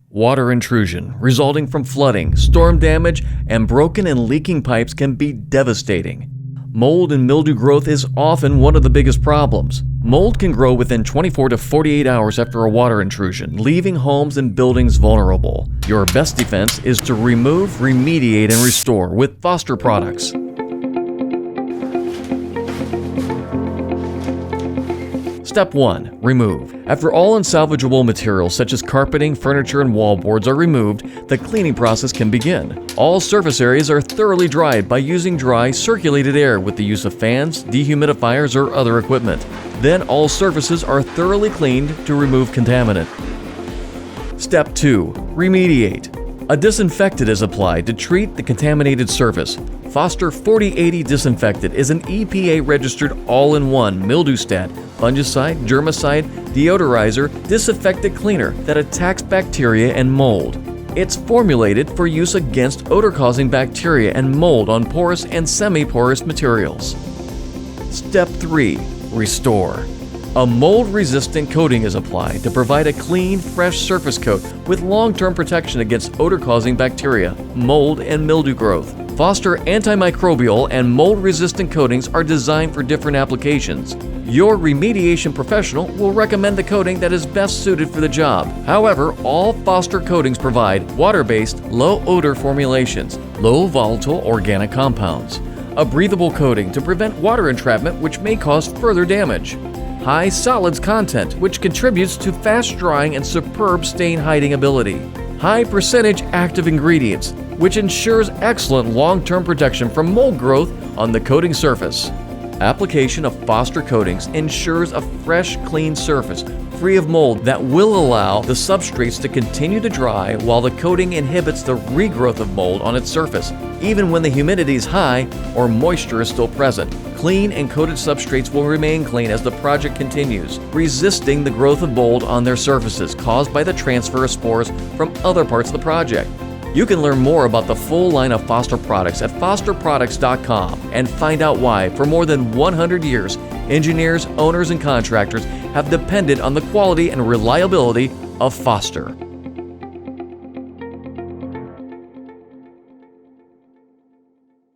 Water intrusion resulting from flooding, storm damage, and broken and leaking pipes can be devastating. Mold and mildew growth is often one of the biggest problems. Mold can grow within 24 to 48 hours after a water intrusion, leaving homes and buildings vulnerable. Your best defense is to remove, remediate, and restore with Foster products. Step 1. Remove. After all unsalvageable materials such as carpeting, furniture, and wallboards are removed, the cleaning process can begin. All surface areas are thoroughly dried by using dry, circulated air with the use of fans, dehumidifiers, or other equipment. Then all surfaces are thoroughly cleaned to remove contaminant. Step 2. Remediate. A disinfectant is applied to treat the contaminated surface. Foster 4080 Disinfectant is an EPA-registered all-in-one mildewstat, fungicide, germicide, deodorizer, disinfectant cleaner that attacks bacteria and mold. It's formulated for use against odor-causing bacteria and mold on porous and semi-porous materials. Step 3. Restore. A mold-resistant coating is applied to provide a clean, fresh surface coat with long-term protection against odor-causing bacteria, mold, and mildew growth. Foster antimicrobial and mold-resistant coatings are designed for different applications. Your remediation professional will recommend the coating that is best suited for the job. However, all Foster coatings provide water-based, low-odor formulations, low-volatile organic compounds, a breathable coating to prevent water entrapment which may cause further damage, high solids content which contributes to fast drying and superb stain hiding ability, high percentage active ingredients which ensures excellent long-term protection from mold growth on the coating surface. Application of Foster coatings ensures a fresh, clean surface free of mold that will allow the substrates to continue to dry while the coating inhibits the regrowth of mold on its surface, even when the humidity is high or moisture is still present. Clean and coated substrates will remain clean as the project continues, resisting the growth of mold on their surfaces caused by the transfer of spores from other parts of the project. You can learn more about the full line of Foster products at fosterproducts.com and find out why, for more than 100 years, engineers, owners, and contractors have depended on the quality and reliability of Foster.